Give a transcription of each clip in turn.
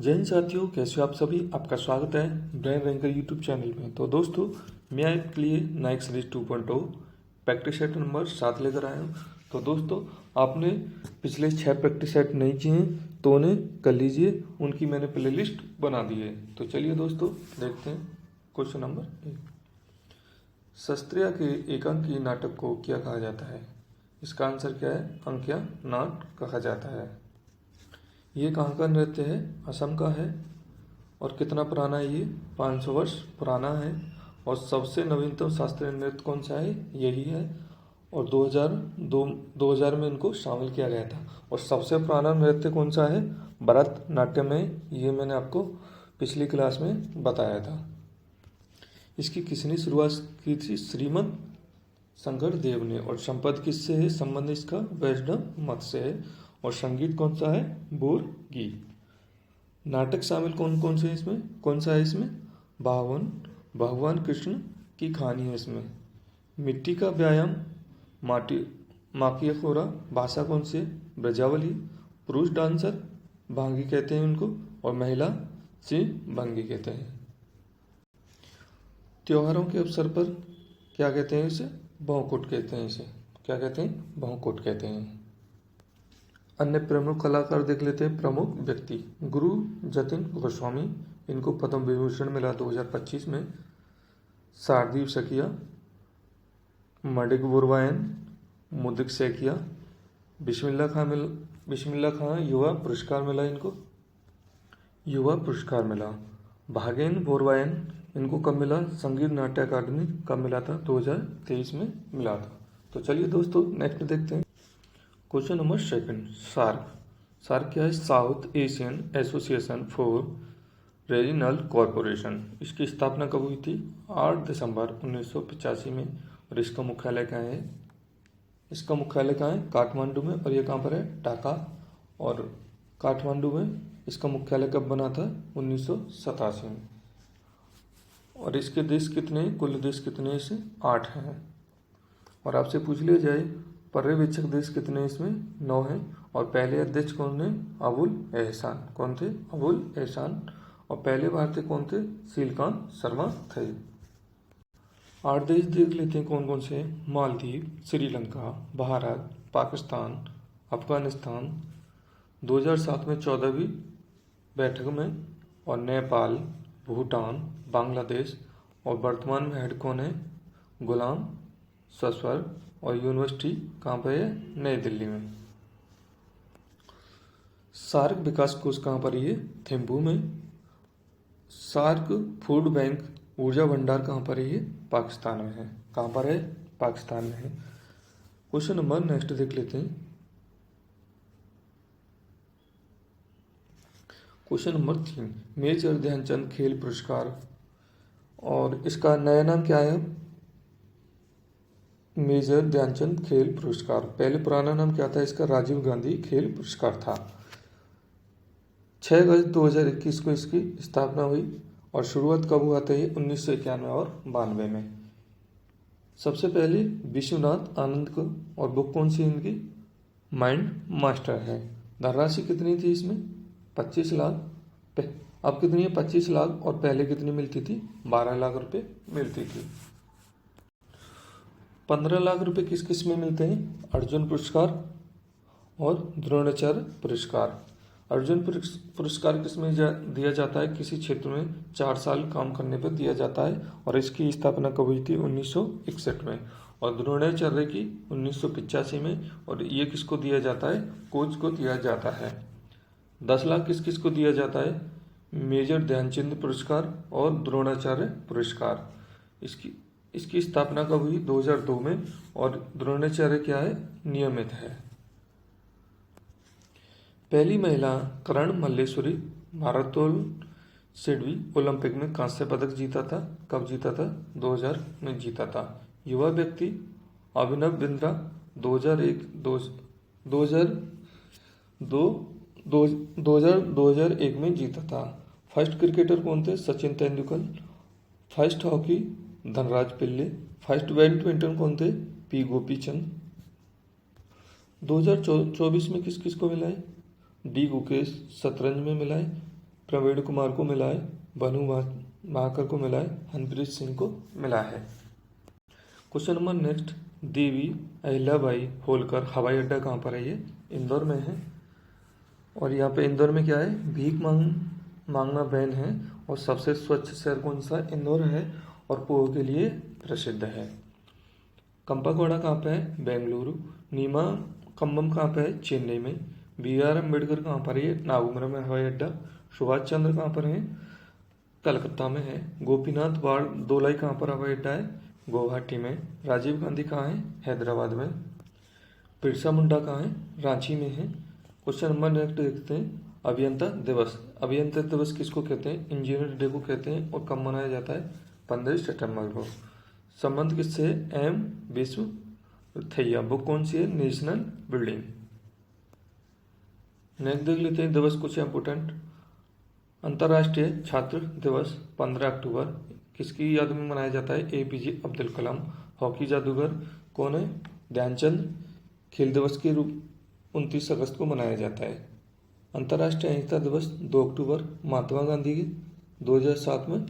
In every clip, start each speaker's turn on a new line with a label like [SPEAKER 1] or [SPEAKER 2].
[SPEAKER 1] जय हिंद साथियों, कैसे हो आप सभी। आपका स्वागत है ब्रेन रैंकर यूट्यूब चैनल में। तो दोस्तों, मैं आपके लिए Naik series 2.0 practice set number 7 लेकर आया हूँ। तो दोस्तों, आपने पिछले 6 प्रैक्टिस सेट नहीं किए हैं तो उन्हें कर लीजिए, उनकी मैंने प्ले लिस्ट बना दी है। तो चलिए दोस्तों, देखते हैं क्वेश्चन नंबर 1। शस्त्रिया के एकांकी नाटक को क्या कहा जाता है? इसका आंसर क्या है? अंक्या नाट कहा जाता है। ये कहाँ का नृत्य है? असम का है। और कितना पुराना है ये? 500 वर्ष पुराना है। और सबसे नवीनतम शास्त्रीय नृत्य कौन सा है? यही है। और 2000 में इनको शामिल किया गया था। और सबसे पुराना नृत्य कौन सा है? भरतनाट्यम है। ये मैंने आपको पिछली क्लास में बताया था। इसकी किसने शुरुआत की थी? श्रीमद शंकर देव ने। और संपद किससे है? संबंध इसका वैष्णव मत से है। और संगीत कौन सा है? बोरगी। नाटक शामिल कौन कौन से है इसमें? कौन सा है इसमें? भगवान कृष्ण की कहानी है इसमें। मिट्टी का व्यायाम, माकिया खोरा। भाषा कौन सी है? ब्रजावली। पुरुष डांसर भांगी कहते हैं उनको। और महिला सिंह भंगी कहते हैं। त्योहारों के अवसर पर क्या कहते हैं इसे? भौकुट कहते हैं इसे। क्या कहते हैं? भौकुट कहते हैं। अन्य प्रमुख कलाकार देख लेते हैं। प्रमुख व्यक्ति गुरु जतिन गोस्वामी, इनको पद्म विभूषण मिला 2025 में। शारदीप सखिया, मडिक बुरवायन, मुदिक सैकिया, बिस्मिल्ला खां युवा पुरस्कार मिला इनको। युवा पुरस्कार मिला। भागेन बोरवायन, इनको कब मिला? संगीत नाट्य अकादमी कब मिला था? 2023 में मिला था। तो चलिए दोस्तों, नेक्स्ट देखते हैं क्वेश्चन नंबर 2। सार्क क्या है? South Asian association for regional corporation. इसकी स्थापना कब हुई थी? 8 दिसंबर 1985 में। और इसका मुख्यालय कहाँ है? इसका मुख्यालय कहाँ है? काठमांडू में। और ये कहाँ पर है? ढाका और काठमांडू में। इसका मुख्यालय कब बना था? 1987 में। और इसके देश कितने? कुल देश कितने? इसे 8 हैं। और आपसे पूछ लिया जाए पर्यवेक्षक देश कितने? इसमें 9 हैं। और पहले अध्यक्ष कौन है? अबुल एहसान। कौन थे? अबुल एहसान। और पहले भारतीय कौन थे? शीलकांत शर्मा थे। 8 देश देख लेते हैं कौन कौन से हैं। मालदीव, श्रीलंका, भारत, पाकिस्तान, अफगानिस्तान 2007 में 14वीं बैठक में। और नेपाल, भूटान, बांग्लादेश। और वर्तमान में हेड कौन है? गुलाम सस्वर। और यूनिवर्सिटी कहाँ पर है? नई दिल्ली में। सार्क विकास कोष कहाँ पर है? थिम्पू में। सार्क फूड बैंक ऊर्जा भंडार कहाँ पर है? पाकिस्तान में है। कहाँ पर है? पाकिस्तान में है। क्वेश्चन नंबर नेक्स्ट देख लेते हैं। क्वेश्चन नंबर 3, मेजर ध्यानचंद खेल पुरस्कार। और इसका नया नाम क्या है? मेजर ध्यानचंद खेल पुरस्कार। पहले पुराना नाम क्या था इसका? राजीव गांधी खेल पुरस्कार था। 6 अगस्त 2021 को इसकी स्थापना हुई। और शुरुआत कब हुआ था? ये 1991 और 92 में। सबसे पहले विश्वनाथ आनंद को। और बुक कौन सी इनकी? माइंड मास्टर है। धनराशि कितनी थी इसमें? 25 लाख। अब कितनी है? 25 लाख। और पहले कितनी मिलती थी? 12 लाख रुपए मिलती थी। 15 लाख रुपए किस किस में मिलते हैं? अर्जुन पुरस्कार और द्रोणाचार्य पुरस्कार। अर्जुन पुरस्कार किस में दिया जाता है? किसी क्षेत्र में 4 साल काम करने पर दिया जाता है। और इसकी स्थापना कब हुई थी? 1961 में। और द्रोणाचार्य की 1985 में। और ये किसको दिया जाता है? कोच को दिया जाता है। 10 लाख किस किस को दिया जाता है? मेजर ध्यानचंद पुरस्कार और द्रोणाचार्य पुरस्कार। इसकी स्थापना कब हुई? 2002 में। और द्रोणाचार्य क्या है? नियमित है। पहली महिला करण मल्लेश्वरी भारत्तोलन सिडनी ओलंपिक में कांस्य पदक जीता था। कब जीता था? 2000 में जीता था। युवा व्यक्ति अभिनव बिंद्रा 2001 में जीता था। फर्स्ट क्रिकेटर कौन थे? Sachin Tendulkar. First hockey Dhanraj Pillay. First badminton कौन थे? पी गोपीचंद। 2024 में किस किस को मिला है? डी गुकेश शतरंज में मिला है। प्रवीण कुमार को मिला है, भानु भाकर को मिला है, हरप्रीत सिंह को मिला है। Question number next, Devi Ahilyabai Holkar हवाई अड्डा कहाँ पर है? ये इंदौर में है। और यहाँ पे इंदौर में क्या है? भीख मांगना बैन है। और सबसे स्वच्छ शहर कौन सा? इंदौर है और पोहा के लिए प्रसिद्ध है। कंपाकोड़ा कहाँ पे है? बेंगलुरु। नीमा कम्बम कहाँ पे है? चेन्नई में। BR अम्बेडकर कहाँ पर है? नागुमरा में हवाई अड्डा। सुभाष चंद्र कहाँ पर है? कलकत्ता में है। गोपीनाथ बरदोलाई कहाँ पर हवाई अड्डा है? गुवाहाटी में। राजीव गांधी कहाँ है? हैदराबाद में। बिरसा मुंडा कहाँ है? रांची में है। क्वेश्चन नंबर नेक्स्ट देखते हैं, अभियंता दिवस। अभियंता दिवस किसको कहते हैं? इंजीनियर डे को कहते हैं। और कब मनाया जाता है? 15 सितंबर को। संबंध किससे है? एम विश्वेश्वरैया। बुक कौन सी है? National building. नेक्स्ट देख लेते हैं दिवस कुछ इंपोर्टेंट। अंतर्राष्ट्रीय छात्र दिवस 15 अक्टूबर किसकी याद में मनाया जाता है? APJ अब्दुल कलाम। हॉकी जादूगर कौन है? ध्यानचंद। खेल दिवस के रूप 29 अगस्त को मनाया जाता है। अंतर्राष्ट्रीय अहिंसा दिवस 2 अक्टूबर महात्मा गांधी के 2007 में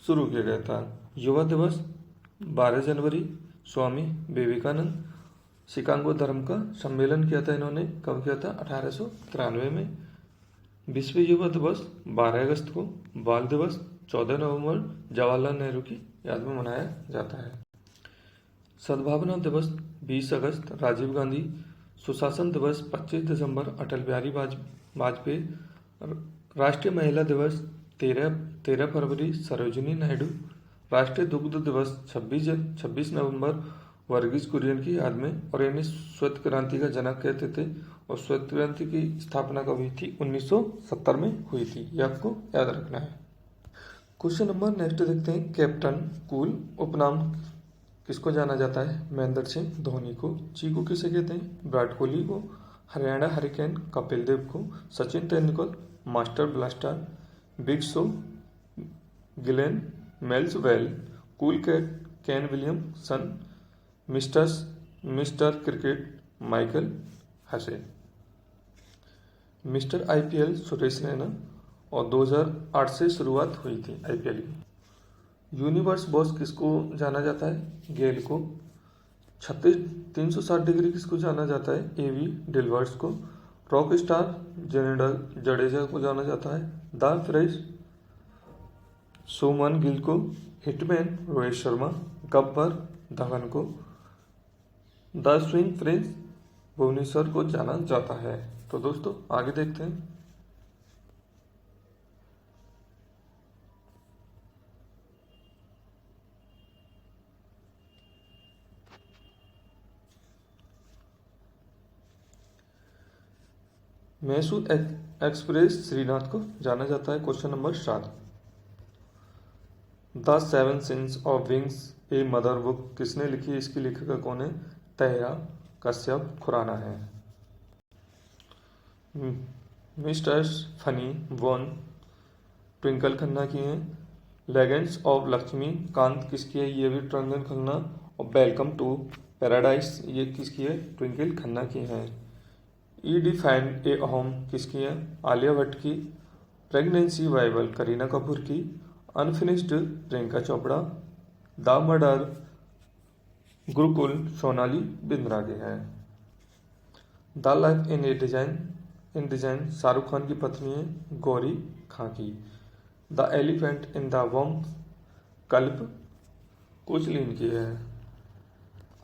[SPEAKER 1] शुरू किया गया था। युवा दिवस 12 जनवरी स्वामी विवेकानंद। शिकागो धर्म का सम्मेलन किया था इन्होंने, कब किया था? 1893 में। विश्व युवा दिवस 12 अगस्त को। बाल दिवस 14 नवंबर जवाहरलाल नेहरू की याद में मनाया जाता है। सद्भावना दिवस 20 अगस्त राजीव गांधी। सुशासन दिवस 25 दिसंबर अटल बिहारी वाजपेयी। राष्ट्रीय महिला दिवस 13 फरवरी सरोजिनी नायडू। राष्ट्रीय दुग्ध दिवस 26 नवंबर वर्गीज कुरियन की याद में। और इन्हें श्वेत क्रांति का जनक कहते थे। और श्वेत क्रांति की स्थापना कब हुई थी? 1970 में हुई थी। ये आपको याद रखना है। क्वेश्चन नंबर नेक्स्ट देखते हैं, कैप्टन कूल उपनाम किसको जाना जाता है? महेंद्र सिंह धोनी को। चीकू किसे कहते हैं? विराट कोहली को। हरियाणा हरिकेन कपिल देव को। Sachin Tendulkar master blaster. Big show Glenn Maxwell. Cool cat Kane Williamson. Mister cricket Michael Hussey. Mister IPL Suresh Raina. और 2008 से शुरुआत हुई थी IPL की। यूनिवर्स बॉस किसको जाना जाता है? गेल को। 360 डिग्री किसको जाना जाता है? AV डिलवर्स को। रॉक स्टार जडेजा को जाना जाता है। द फ्रेश सुमन गिल को। हिटमैन रोहित शर्मा। गब्बर धवन को। द स्विंग प्रिंस भुवनेश्वर को जाना जाता है। तो दोस्तों आगे देखते हैं। मैसूर एक्सप्रेस श्रीनाथ को जाना जाता है। Question number 7, the 7 since of wings a mother book किसने लिखी? इसकी लेखिका कौन है? तहरा कश्यप खुराना है। Misters funny one Twinkle Khanna की है। लेजेंड्स ऑफ लक्ष्मी कांत किसकी है? ये भी ट्विंकल खन्ना। और वेलकम टू पैराडाइज ये किसकी है? ट्विंकल खन्ना की है। ई डिफाइंड ए होम किसकी है? आलिया भट्ट की। प्रेगनेंसी बाइबल करीना कपूर की। Unfinished Priyanka Chopra. The murder Gurukul Sonali Bindra के है। The life in design Shahrukh Khan की पत्नी है गौरी खां की। The elephant in the womb कल्प कोचलिन की है।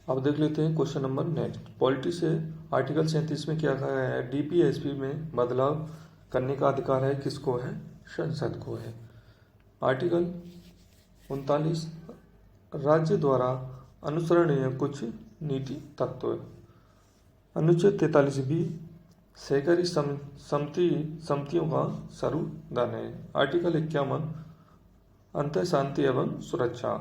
[SPEAKER 1] अब देख लेते हैं क्वेश्चन नंबर नेक्स्ट। पॉलिटी से आर्टिकल 37 में क्या कहा गया है? DPSP में बदलाव करने का अधिकार है किसको है? संसद को है। आर्टिकल 39 राज्य द्वारा अनुसरणीय कुछ नीति तत्व। अनुच्छेद 43B सहकारी समितियों का संवर्धन है। आर्टिकल 51 अंतर शांति एवं सुरक्षा।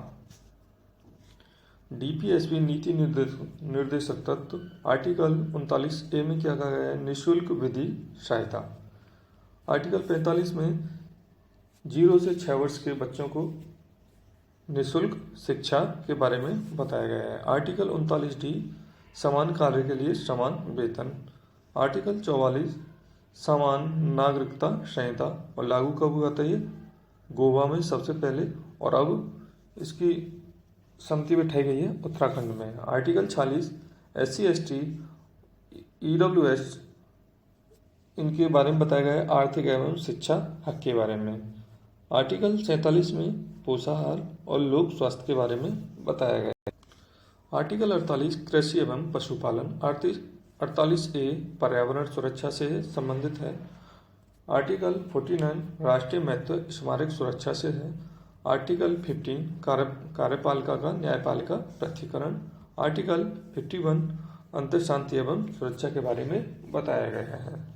[SPEAKER 1] DPSP नीति निर्देशक तत्व। आर्टिकल 39A में क्या कहा गया है? निःशुल्क विधि सहायता। आर्टिकल 45 में 0 से 6 वर्ष के बच्चों को निःशुल्क शिक्षा के बारे में बताया गया है। आर्टिकल 39D समान कार्य के लिए समान वेतन। आर्टिकल 44 समान नागरिकता संहिता और लागू कब हुआ था ये? गोवा में सबसे पहले, और अब इसकी समिति बैठाई गई है उत्तराखंड में। आर्टिकल 46 SC ST EWS इनके बारे में बताया गया है, आर्थिक एवं शिक्षा हक के बारे में। आर्टिकल 47 में पोषाहार और लोक स्वास्थ्य के बारे में बताया गया है। आर्टिकल 48 कृषि एवं पशुपालन। 48A पर्यावरण सुरक्षा से संबंधित है। आर्टिकल 49 राष्ट्रीय महत्व स्मारक सुरक्षा से है। आर्टिकल 15 कार्यपालिका का न्यायपालिका पृथक्करण। आर्टिकल 51 अंतर शांति एवं सुरक्षा के बारे में बताया गया है।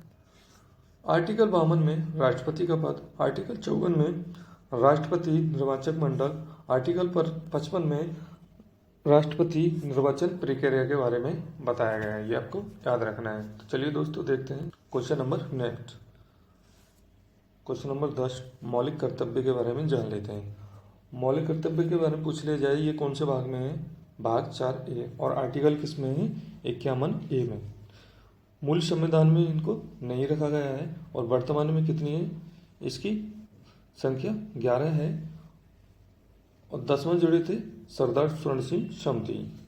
[SPEAKER 1] आर्टिकल 52 में राष्ट्रपति का पद। आर्टिकल 54 में राष्ट्रपति निर्वाचक मंडल। आर्टिकल 55 में राष्ट्रपति निर्वाचन प्रक्रिया के बारे में बताया गया है, ये आपको याद रखना है। तो चलिए दोस्तों देखते हैं question number next. Question number 10 मौलिक कर्तव्य के बारे में जान लेते हैं। मौलिक कर्तव्य के बारे में पूछ लिया जाए, ये कौन से भाग में है? भाग 4A। और आर्टिकल किस में है? 51A में। मूल संविधान में इनको नहीं रखा गया है। और वर्तमान में कितनी है? इसकी संख्या 11 है। और 10वें जुड़े थे सरदार स्वर्ण सिंह समिति।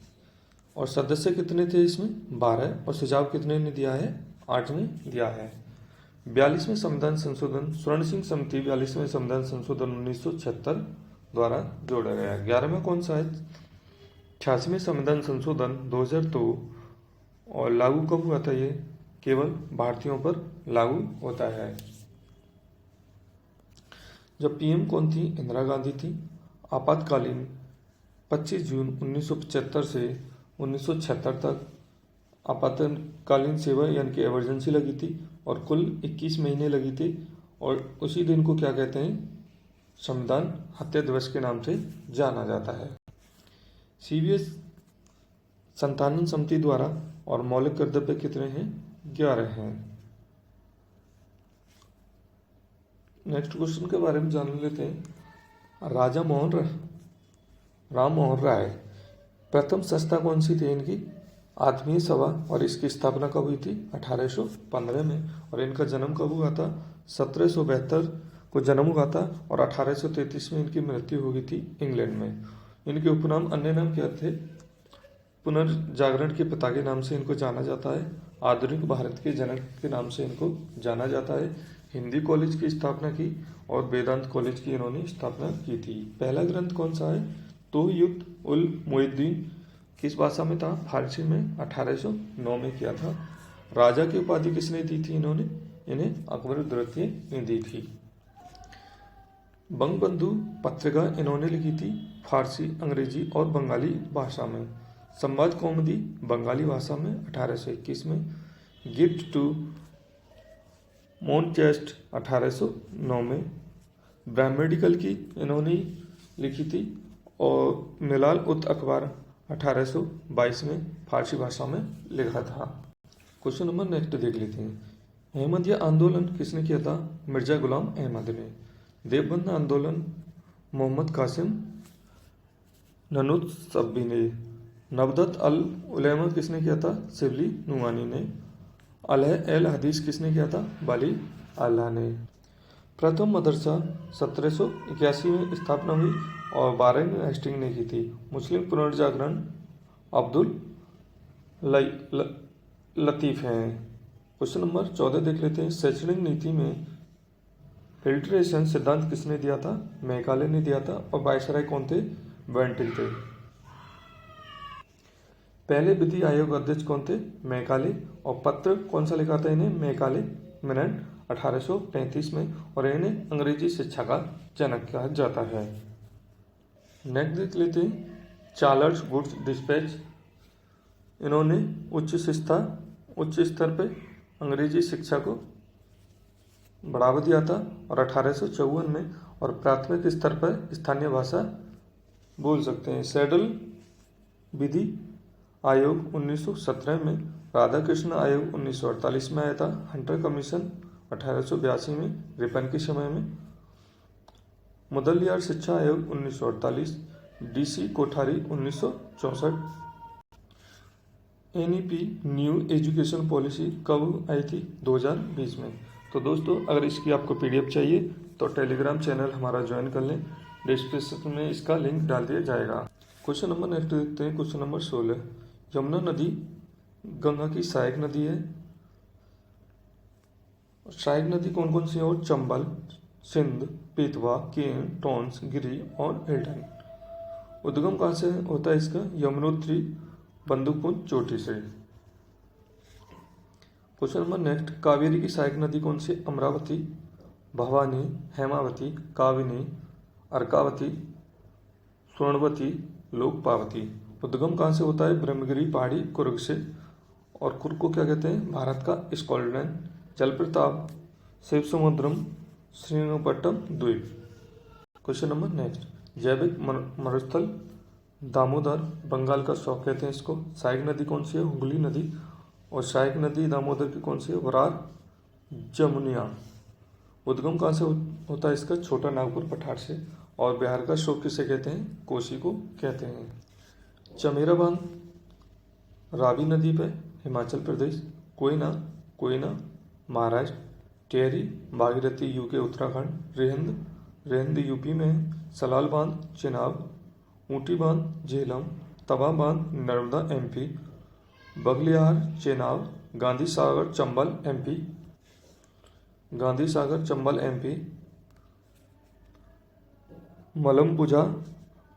[SPEAKER 1] और सदस्य कितने थे इसमें? 12। और सुझाव कितने ने दिया है? 8 ने दिया है। 42वें संविधान संशोधन स्वर्ण सिंह समिति 42वें संविधान संशोधन 1976 द्वारा जोड़ा गया। 11वां कौन सा है? 86वें संविधान संशोधन 2002। और लागू कब हुआ था? ये केवल भारतीयों पर लागू होता है। जब PM कौन थी? इंदिरा गांधी थी। आपातकालीन 25 जून 1975 से 1976 तक आपातकालीन सेवा यानी कि इमरजेंसी लगी थी, और कुल 21 महीने लगी थी। और उसी दिन को क्या कहते हैं? संविधान हत्या दिवस के नाम से जाना जाता है। CBS संतालन समिति द्वारा और मौलिक कर्तव्य कितने हैं? 11 हैं। नेक्स्ट क्वेश्चन के बारे में जान लेते हैं। राजा राम मोहन राय प्रथम संस्था कौन सी थी इनकी? आत्मीय सभा। और इसकी स्थापना कब हुई थी? 1815 में। और इनका जन्म कब हुआ था? 1772 को जन्म हुआ था। और 1833 में इनकी मृत्यु हो गई थी इंग्लैंड में। इनके उपनाम अन्य नाम क्या थे? पुनर्जागरण के पिता के नाम से इनको जाना जाता है। आधुनिक भारत के जनक के नाम से इनको जाना जाता है। हिंदी कॉलेज की स्थापना की और वेदांत कॉलेज की इन्होंने स्थापना की थी। पहला ग्रंथ कौन सा है? तोहफत उल मुइनुद्दीन किस भाषा में था? फारसी में। 1809 में किया था। राजा की उपाधि किसने दी थी इन्होंने? इन्हें अकबर द्वितीय ने दी थी। बंगबंधु पत्रिका इन्होंने लिखी थी फारसी, अंग्रेजी और बंगाली भाषा में। संवाद कौमुदी बंगाली भाषा में 1821 में। गिफ्ट टू मॉन्टेस्ट 1809 में। ब्राह्मणिकल की इन्होंने लिखी थी। और मिलाल उत अखबार 1822 में फारसी भाषा में लिखा था। क्वेश्चन नंबर नेक्स्ट देख लेते हैं। अहमदिया आंदोलन किसने किया था? मिर्जा गुलाम अहमद ने। देवबंद आंदोलन मोहम्मद कासिम ननुत्सबी ने। नवदत अल उलैमा किसने किया था? शिबली नुमानी ने। अलह एल हदीस किसने किया था? बाली अल्लाह ने। प्रथम मदरसा 1781 में स्थापना हुई और 12 में हेस्टिंग ने की थी। मुस्लिम पुनर्जागरण अब्दुल लतीफ़ हैं। क्वेश्चन नंबर 14 देख लेते हैं। शैक्षणिक नीति में फिल्ट्रेशन सिद्धांत किसने दिया था? मैकाले ने दिया था। और वायसराय कौन थे? बेंटिल थे। पहले विधि आयोग अध्यक्ष कौन थे? मैकाले। और पत्र कौन सा लिखा था इन्हें? मैकाले मिनट 1835 में। और इन्हें अंग्रेजी शिक्षा का जनक कहा जाता है। नेक्स्ट देख लेते हैं। चार्ल्स गुड्स डिस्पैच इन्होंने उच्च स्तर पे अंग्रेजी शिक्षा को बढ़ावा दिया था। और 1854 में। और प्राथमिक स्तर पर स्थानीय भाषा बोल सकते हैं। शेड्यूल विधि आयोग 1917 में। राधाकृष्ण आयोग 1948 में आया था। हंटर कमीशन 1882 में रिपन के समय में। मुदलियार शिक्षा आयोग 1948। DC Kothari 1964। NEP new education policy कब आई थी? 2020 में। तो दोस्तों अगर इसकी आपको PDF चाहिए तो टेलीग्राम चैनल हमारा ज्वाइन कर लें, डिस्क्रिप्शन में इसका लिंक डाल दिया जाएगा। क्वेश्चन नंबर नेक्स्ट देखते हैं, क्वेश्चन नंबर 16। यमुना नदी गंगा की सहायक नदी है। सहायक नदी कौन कौन सी है? और चंबल, सिंध, बेतवा, केन, टोंस, गिरी और हिल्टन। उद्गम कहाँ से होता है इसका? यमुनोत्री बंदुकपुर चोटी से। क्वेश्चन नंबर नेक्स्ट, कावेरी की सहायक नदी कौन सी? अमरावती, भवानी, हेमावती, काविनी, अर्कावती, स्वर्णवती, लोकपावती। उद्गम कहाँ से होता है? ब्रह्मगिरी पहाड़ी कुर्ग से। और कुर्ग को क्या कहते हैं? भारत का स्कॉटलैंड। जलप्रताप, शिव समुद्रम, श्रीरंगपट्टम द्वीप। क्वेश्चन नंबर नेक्स्ट, जैविक मरुस्थल दामोदर, बंगाल का शौक कहते हैं इसको। सहायक नदी कौन सी है? हुगली नदी। और सहायक नदी दामोदर की कौन सी है? वरार, जमुनिया। उद्गम कहाँ से होता है इसका? छोटा नागपुर पठार से। और बिहार का शोक किसे कहते हैं? कोसी को कहते हैं। चमेरा बांध रावी नदी पे, हिमाचल प्रदेश। कोयना महाराष्ट्र। टेहरी भागीरथी यूके उत्तराखंड। रेहंद यूपी में है। सलाल बांध चेनाब। ऊटी बांध झेलम। तवा बांध Narmada MP। Baglihar Chenab. Gandhi Sagar Chambal MP।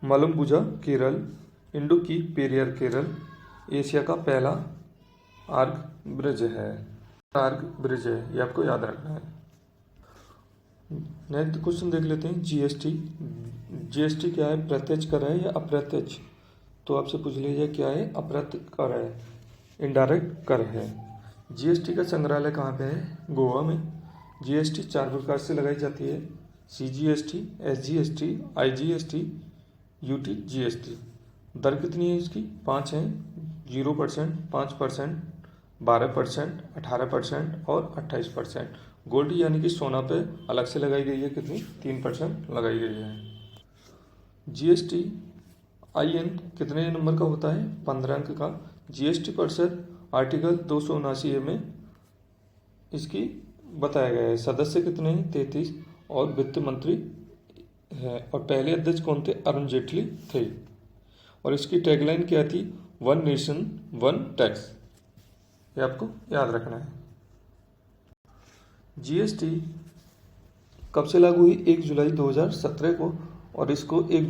[SPEAKER 1] मलमपुजा Kerala. Idukki Periyar Kerala. Asia का पहला आर्क ब्रिज है, ये आपको याद रखना है। नेक्स्ट क्वेश्चन देख लेते हैं, जीएसटी क्या है? प्रत्यक्ष कर है या अप्रत्यक्ष? तो आपसे पूछ लीजिए क्या है? अप्रत्यक्ष कर है, इनडायरेक्ट कर है। जीएसटी का संग्रहालय कहाँ पे है? गोवा में। जीएसटी 4 प्रकार से लगाई जाती है, CGST, SGST, IGST, UTGST। दर कितनी है इसकी? 5 है। 0%, 5%, 12%, 18% और 28%। गोल्ड यानी कि सोना पे अलग से लगाई गई है, कितनी? 3% लगाई गई है। GSTIN कितने नंबर का होता है? 15 अंक का। GST परिषद आर्टिकल 279A में इसकी बताया गया है। सदस्य कितने हैं? 33। और वित्त मंत्री है। और पहले अध्यक्ष कौन थे? अरुण जेटली थे। और इसकी टैगलाइन क्या थी? 1 नेशन 1 टैक्स। ये आपको याद रखना है। GST कब से लागू हुई? 1 जुलाई 2017 को। और इसको 1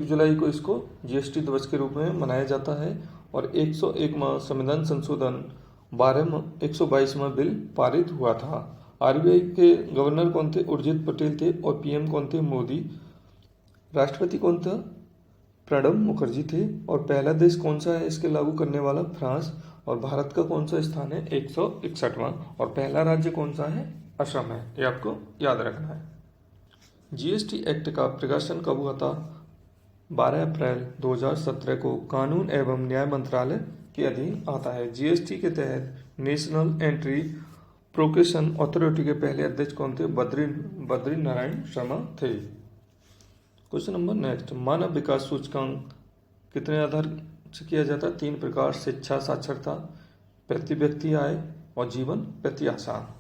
[SPEAKER 1] जुलाई को इसको GST दिवस के रूप में मनाया जाता है। और 101वां संविधान संशोधन 122वां बिल पारित हुआ था। RBI के गवर्नर कौन थे? उर्जित पटेल थे। और PM कौन थे? मोदी। राष्ट्रपति कौन था? प्रणब मुखर्जी थे। और पहला देश कौन सा है इसके लागू करने वाला? फ्रांस। और भारत का कौन सा स्थान है? 161वां। और पहला राज्य कौन सा है? असम है। ये आपको याद रखना है। GST एक्ट का प्रकाशन कब हुआ था? 12 अप्रैल 2017 को। कानून एवं न्याय मंत्रालय के अधीन आता है। GST के तहत नेशनल एंट्री प्रोक्यूशन अथॉरिटी के पहले अध्यक्ष कौन थे? बद्री नारायण शर्मा थे। क्वेश्चन नंबर नेक्स्ट, मानव विकास सूचकांक कितने आधार से किया जाता है? 3 प्रकार, शिक्षा, साक्षरता, प्रति व्यक्ति आय और जीवन प्रति आशा।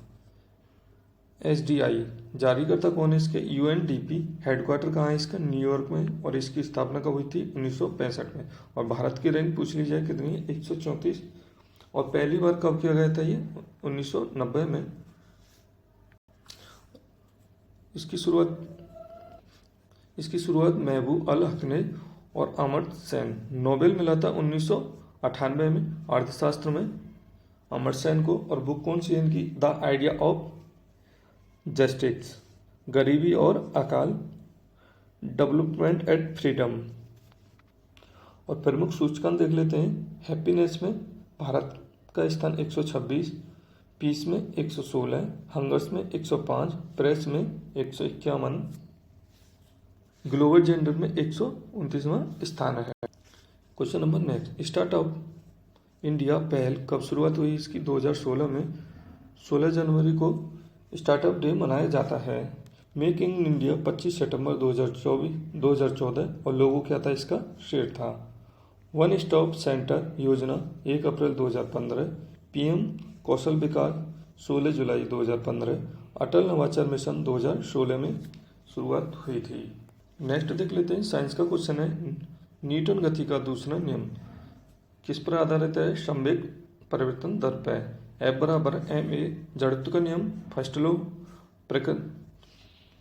[SPEAKER 1] SDI जारीकर्ता कौन है इसके? UNDP। हेडक्वार्टर कहाँ है इसका? न्यूयॉर्क में। और इसकी स्थापना कब हुई थी? 1965 में। और भारत की रैंक पूछ ली जाए कितनी है? 134। और पहली बार कब किया गया था ये? 1990 में। इसकी शुरुआत महबूब अल हक ने और अमर्त्य सेन। नोबेल मिला था 1998 में अर्थशास्त्र में अमर्त्य सेन को। और बुक कौन सी है इनकी? द आइडिया ऑफ जस्टिस, गरीबी और अकाल, डेवलपमेंट एंड फ्रीडम। और प्रमुख सूचकांक देख लेते हैं। हैप्पीनेस में भारत का स्थान 126, पीस में 116, हंगर्स में 105, प्रेस में 151, ग्लोबल जेंडर में 129वां स्थान है। Question number next, startup India पहल कब शुरुआत हुई इसकी? 2016 में। 16 जनवरी को स्टार्टअप डे मनाया जाता है। मेक इन इंडिया 25 सितंबर 2014 और लोगो क्या था इसका? शेर था। वन स्टॉप सेंटर योजना 1 अप्रैल 2015, पीएम कौशल विकास 16 जुलाई 2015, अटल नवाचार मिशन 2016 में शुरुआत हुई थी। नेक्स्ट देख लेते हैं, साइंस का क्वेश्चन है, न्यूटन गति का दूसरा नियम किस पर आधारित है? संवेग परिवर्तन दर पर। F बराबर ma जड़त्व का नियम, फर्स्ट लॉ।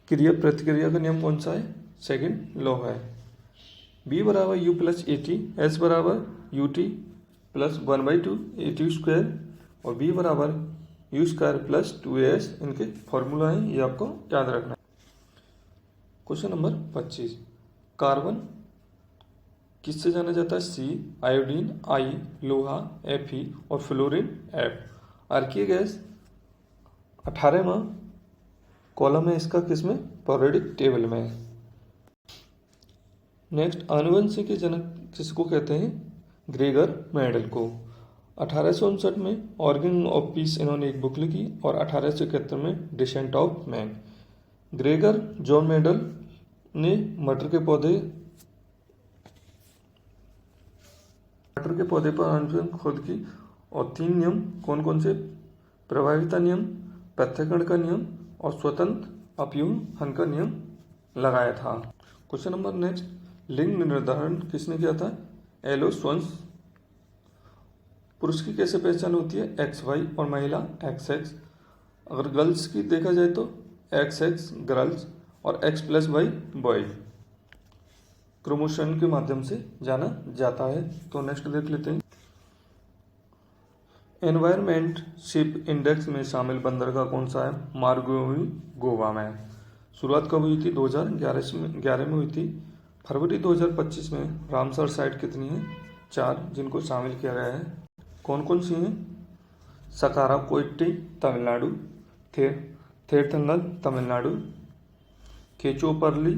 [SPEAKER 1] क्रिया प्रतिक्रिया का नियम कौन सा है? सेकंड लॉ है। B बराबर u plus A T, S बराबर U T plus 1/2 A T square और B बराबर यू स्क्वायर प्लस 2as इनके फॉर्मूला हैं, ये आपको याद रखना है। क्वेश्चन नंबर 25, कार्बन किससे जाना जाता है? C, आयोडीन I, लोहा Fe और फ्लोरीन F। आर्किया गैस 18वां कॉलम है इसका, किसमें? पीरियोडिक टेबल में। नेक्स्ट, आनुवंशिक के जनक किसको कहते हैं? ग्रेगर मेंडल को। 1859 में ऑर्गन ऑफ पीस इन्होंने एक बुक लिखी और 1871 में descent of man. Gregor John Mendel ने मटर के पौधे पर अनुसंधान खोज की और 3 नियम कौन कौन से? प्रभाविता नियम, पृथक्करण का नियम और स्वतंत्र अपव्यूहन का नियम लगाया था। क्वेश्चन नंबर नेक्स्ट, लिंग निर्धारण किसने किया था? एलो स्वंस। पुरुष की कैसे पहचान होती है? XY और महिला XX। अगर गर्ल्स की देखा जाए तो XX गर्ल्स और X+Y बॉय। क्रोमोसोम के माध्यम से जाना जाता है। तो नेक्स्ट देख लेते हैं, एनवायरमेंटशिप इंडेक्स में शामिल बंदरगाह कौन सा है? मार्गोवी गोवा में। शुरुआत कब हुई थी? 2011 में हुई थी। फरवरी 2025 में रामसर साइट कितनी है? 4, जिनको शामिल किया गया है। कौन कौन सी हैं? सकारा कोइट्टी तमिलनाडु, थेरथनल तमिलनाडु, केचोपरली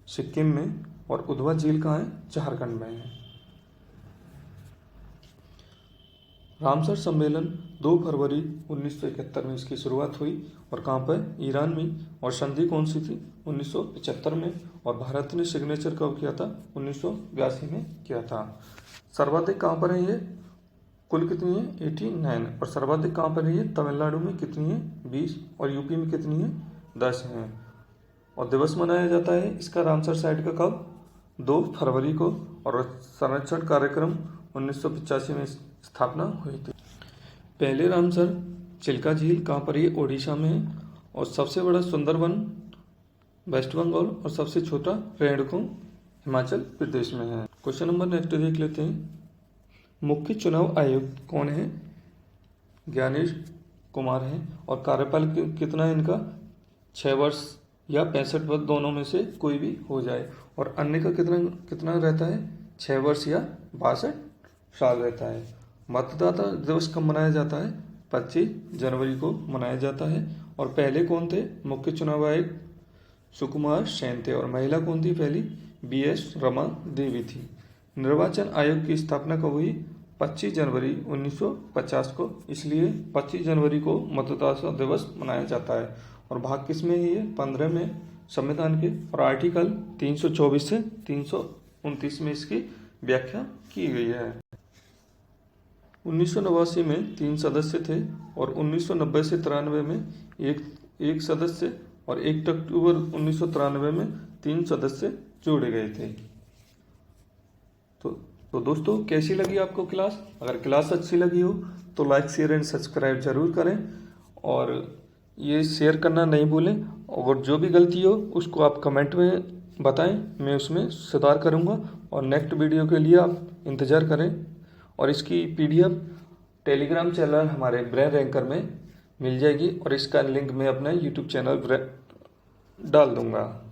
[SPEAKER 1] सिक्किम में और उधवा झील कहाँ है? झारखंड में है। रामसर सम्मेलन 2 फरवरी 1971 में इसकी शुरुआत हुई और कहाँ पर? ईरान में। और संधि कौन सी थी? 1975 में। और भारत ने सिग्नेचर कब किया था? 1982 में किया था। सर्वाधिक कहाँ पर है ये? कुल कितनी है? 89। और सर्वाधिक कहाँ पर है ये? तमिलनाडु में कितनी है? 20। और यूपी में कितनी है? 10 है। और दिवस मनाया जाता है इसका रामसर साइट का कब? 2 फरवरी को। और संरक्षण कार्यक्रम 1985 में स्थापना हुई थी। पहले रामसर चिल्का झील कहाँ पर है? ओडिशा में है। और सबसे बड़ा सुंदरवन वेस्ट बंगाल और सबसे छोटा रेणुकू हिमाचल प्रदेश में है। क्वेश्चन नंबर नेक्स्ट देख लेते हैं, मुख्य चुनाव आयुक्त कौन है? ज्ञानेश कुमार है। और कार्यकाल कितना है इनका? 6 वर्ष या 65 वर्ष, दोनों में से कोई भी हो जाए। और अन्य का कितना रहता है? 6 वर्ष या 62 साल रहता है। मतदाता दिवस कब मनाया जाता है? 25 जनवरी को मनाया जाता है। और पहले कौन थे मुख्य चुनाव आयुक्त? सुकुमार सेन थे। और महिला कौन थी पहली? BS रमा देवी थी। निर्वाचन आयोग की स्थापना कब हुई? 25 जनवरी 1950 को। इसलिए 25 जनवरी को मतदाता दिवस मनाया जाता है। और भाग किस में है ये? 15 में संविधान के। और आर्टिकल 324 से 329 में इसकी व्याख्या की गई है। 1989 में 3 सदस्य थे और 1990 से 93 में एक सदस्य और 1 अक्टूबर 1993 में 3 सदस्य जोड़े गए थे। तो दोस्तों, कैसी लगी आपको क्लास? अगर क्लास अच्छी लगी हो तो लाइक शेयर एंड सब्सक्राइब जरूर करें और ये शेयर करना नहीं भूलें। और जो भी गलती हो उसको आप कमेंट में बताएं, मैं उसमें सुधार करूंगा। और नेक्स्ट वीडियो के लिए आप इंतज़ार करें। और इसकी PDF टेलीग्राम चैनल हमारे ब्रेन रैंकर में मिल जाएगी और इसका लिंक मैं अपने YouTube चैनल डाल दूंगा।